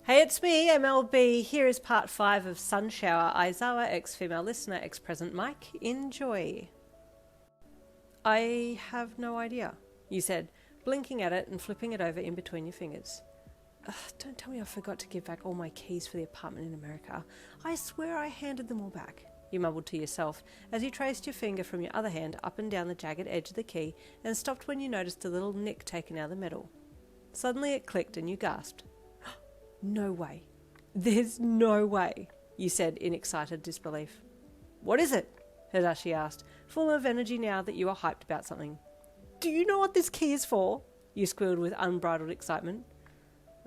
Hey, it's me, MLB. Here is part 5 of Sunshower, Aizawa, ex-female listener, ex-present Mike. Enjoy. I have no idea, you said, blinking at it and flipping it over in between your fingers. Don't tell me I forgot to give back all my keys for the apartment in America. I swear I handed them all back, you mumbled to yourself as you traced your finger from your other hand up and down the jagged edge of the key and stopped when you noticed a little nick taken out of the metal. Suddenly it clicked and you gasped. No way. There's no way, you said in excited disbelief. What is it? Hizashi asked, full of energy now that you were hyped about something. Do you know what this key is for? You squealed with unbridled excitement.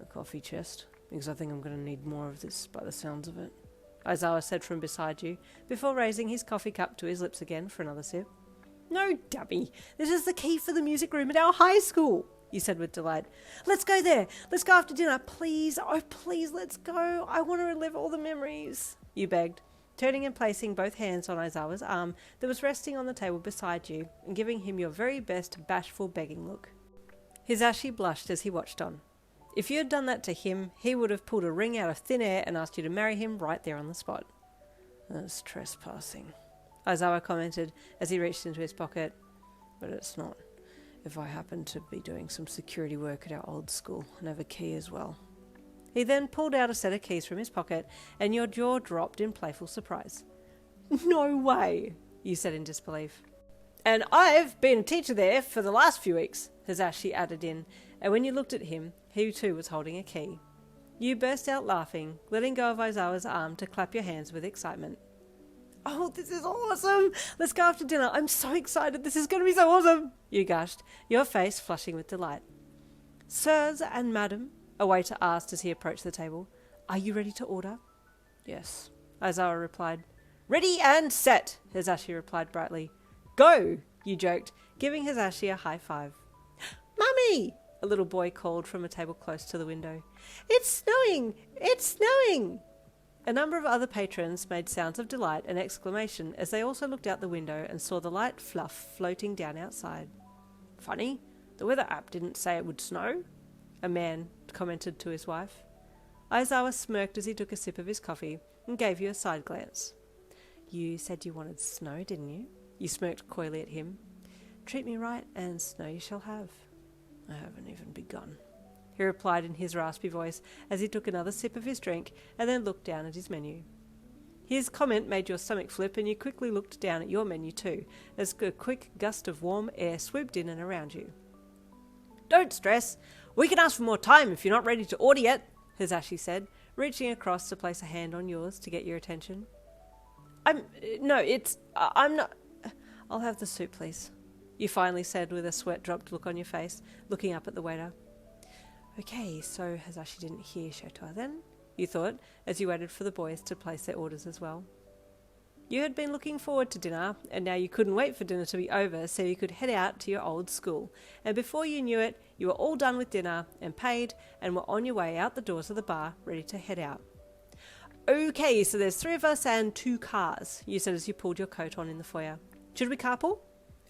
A coffee chest, because I think I'm going to need more of this by the sounds of it, Aizawa said from beside you, before raising his coffee cup to his lips again for another sip. No, dummy. This is the key for the music room at our high school, you said with delight. Let's go there. Let's go after dinner. Please. Oh, please, let's go. I want to relive all the memories, you begged, turning and placing both hands on Aizawa's arm that was resting on the table beside you and giving him your very best bashful begging look. Hizashi blushed as he watched on. If you had done that to him, he would have pulled a ring out of thin air and asked you to marry him right there on the spot. That's trespassing, Aizawa commented as he reached into his pocket. But it's not. If I happen to be doing some security work at our old school and have a key as well. He then pulled out a set of keys from his pocket and your jaw dropped in playful surprise. No way, you said in disbelief. And I've been a teacher there for the last few weeks, Hizashi added in, and when you looked at him, he too was holding a key. You burst out laughing, letting go of Aizawa's arm to clap your hands with excitement. Oh, this is awesome! Let's go after dinner. I'm so excited. This is going to be so awesome! You gushed, your face flushing with delight. Sirs and madam, a waiter asked as he approached the table, are you ready to order? Yes, Aizawa replied. Ready and set, Hizashi replied brightly. Go, you joked, giving Hizashi a high five. Mummy! A little boy called from a table close to the window. It's snowing! It's snowing! A number of other patrons made sounds of delight and exclamation as they also looked out the window and saw the light fluff floating down outside. Funny, the weather app didn't say it would snow, a man commented to his wife. Aizawa smirked as he took a sip of his coffee and gave you a side glance. You said you wanted snow, didn't you? You smirked coyly at him. Treat me right and snow you shall have. I haven't even begun, he replied in his raspy voice as he took another sip of his drink and then looked down at his menu. His comment made your stomach flip and you quickly looked down at your menu too, as a quick gust of warm air swooped in and around you. Don't stress. We can ask for more time if you're not ready to order yet, Hizashi said, reaching across to place a hand on yours to get your attention. I'm not... I'll have the soup, please, you finally said with a sweat-dropped look on your face, looking up at the waiter. Okay, so Hizashi didn't hear Shouta then, you thought, as you waited for the boys to place their orders as well. You had been looking forward to dinner, and now you couldn't wait for dinner to be over so you could head out to your old school, and before you knew it, you were all done with dinner and paid and were on your way out the doors of the bar, ready to head out. Okay, so there's 3 of us and 2 cars, you said as you pulled your coat on in the foyer. Should we carpool?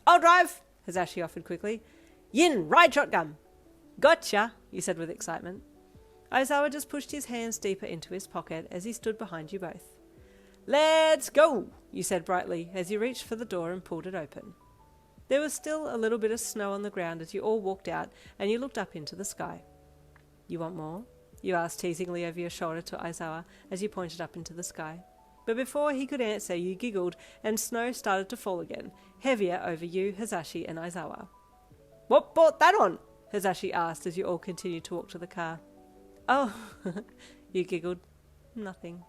I'll drive, Hizashi offered quickly. Yin, ride shotgun. Gotcha, you said with excitement. Aizawa just pushed his hands deeper into his pocket as he stood behind you both. Let's go, you said brightly as you reached for the door and pulled it open. There was still a little bit of snow on the ground as you all walked out and you looked up into the sky. You want more? You asked teasingly over your shoulder to Aizawa as you pointed up into the sky. But before he could answer, you giggled and snow started to fall again, heavier over you, Hizashi and Aizawa. What brought that on? Hizashi asked as you all continued to walk to the car. Oh, you giggled. Nothing.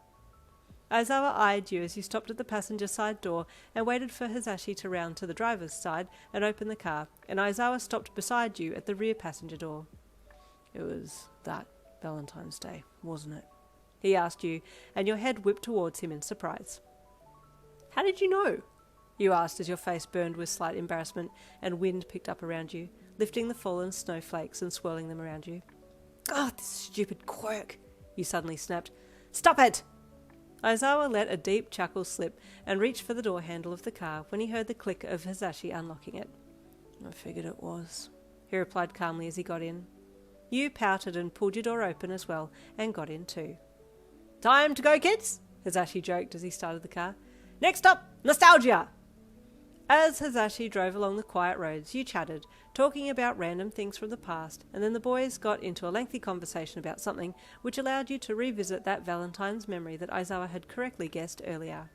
Aizawa eyed you as you stopped at the passenger side door and waited for Hizashi to round to the driver's side and open the car, and Aizawa stopped beside you at the rear passenger door. It was that Valentine's Day, wasn't it? He asked you, and your head whipped towards him in surprise. How did you know? You asked as your face burned with slight embarrassment and wind picked up around you, lifting the fallen snowflakes and swirling them around you. Oh, this stupid quirk, you suddenly snapped. Stop it! Aizawa let a deep chuckle slip and reached for the door handle of the car when he heard the click of Hizashi unlocking it. I figured it was, he replied calmly as he got in. You pouted and pulled your door open as well and got in too. "Time to go, kids," Hizashi joked as he started the car. "Next up, nostalgia!" As Hizashi drove along the quiet roads, you chatted, talking about random things from the past, and then the boys got into a lengthy conversation about something which allowed you to revisit that Valentine's memory that Aizawa had correctly guessed earlier.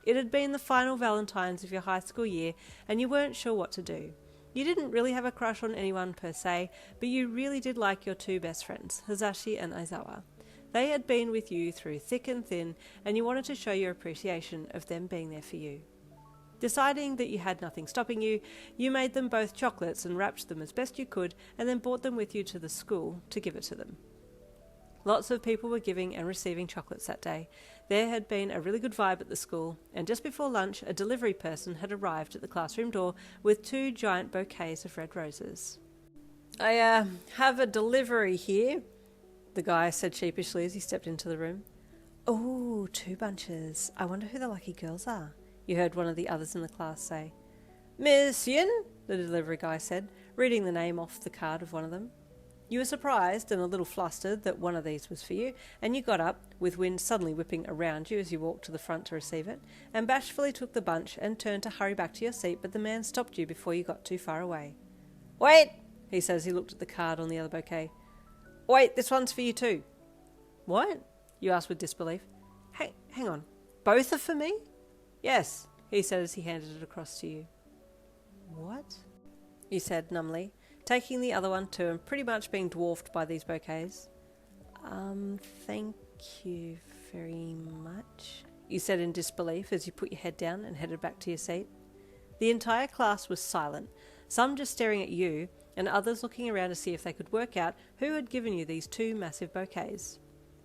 It had been the final Valentines of your high school year, and you weren't sure what to do. You didn't really have a crush on anyone per se, but you really did like your two best friends, Hizashi and Aizawa. They had been with you through thick and thin, and you wanted to show your appreciation of them being there for you. Deciding that you had nothing stopping you, you made them both chocolates and wrapped them as best you could, and then brought them with you to the school to give it to them. Lots of people were giving and receiving chocolates that day. There had been a really good vibe at the school, and just before lunch, a delivery person had arrived at the classroom door with 2 giant bouquets of red roses. "I have a delivery here," the guy said sheepishly as he stepped into the room. "Oh, 2 bunches. I wonder who the lucky girls are," you heard one of the others in the class say. "Miss Yin," the delivery guy said, reading the name off the card of one of them. You were surprised and a little flustered that one of these was for you, and you got up, with wind suddenly whipping around you as you walked to the front to receive it, and bashfully took the bunch and turned to hurry back to your seat, but the man stopped you before you got too far away. "Wait," he said as he looked at the card on the other bouquet. "Wait, this one's for you too." "What?" you asked with disbelief. Hang on. Both are for me?" "Yes," he said as he handed it across to you. "What?" you said numbly, taking the other one too and pretty much being dwarfed by these bouquets. Thank you very much," you said in disbelief as you put your head down and headed back to your seat. The entire class was silent, some just staring at you and others looking around to see if they could work out who had given you these 2 massive bouquets.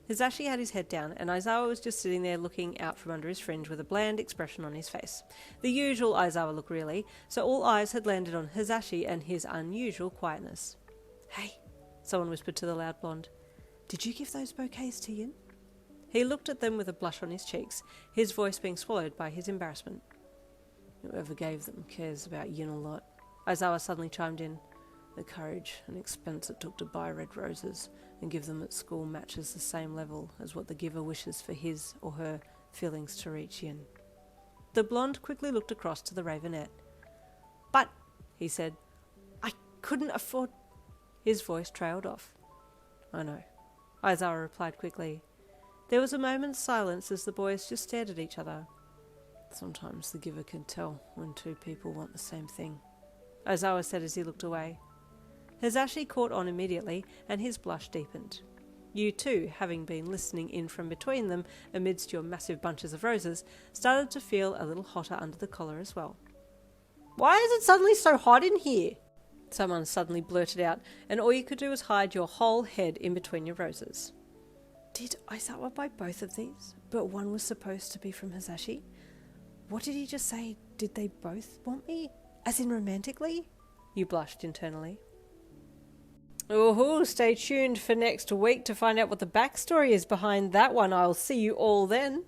Hizashi had his head down, and Aizawa was just sitting there looking out from under his fringe with a bland expression on his face. The usual Aizawa look, really, so all eyes had landed on Hizashi and his unusual quietness. "Hey," someone whispered to the loud blonde. "Did you give those bouquets to Yin?" He looked at them with a blush on his cheeks, his voice being swallowed by his embarrassment. "Whoever gave them cares about Yin a lot," Aizawa suddenly chimed in. "The courage and expense it took to buy red roses and give them at school matches the same level as what the giver wishes for his or her feelings to reach Yin." The blonde quickly looked across to the Ravenette. "But," he said, "I couldn't afford—" His voice trailed off. "I know," Aizawa replied quickly. There was a moment's silence as the boys just stared at each other. "Sometimes the giver can tell when 2 people want the same thing," Aizawa said as he looked away. Hizashi caught on immediately, and his blush deepened. You too, having been listening in from between them amidst your massive bunches of roses, started to feel a little hotter under the collar as well. "Why is it suddenly so hot in here?" someone suddenly blurted out, and all you could do was hide your whole head in between your roses. Did Aizawa buy both of these, but one was supposed to be from Hizashi? What did he just say? Did they both want me? As in romantically? You blushed internally. Oh, stay tuned for next week to find out what the backstory is behind that one. I'll see you all then.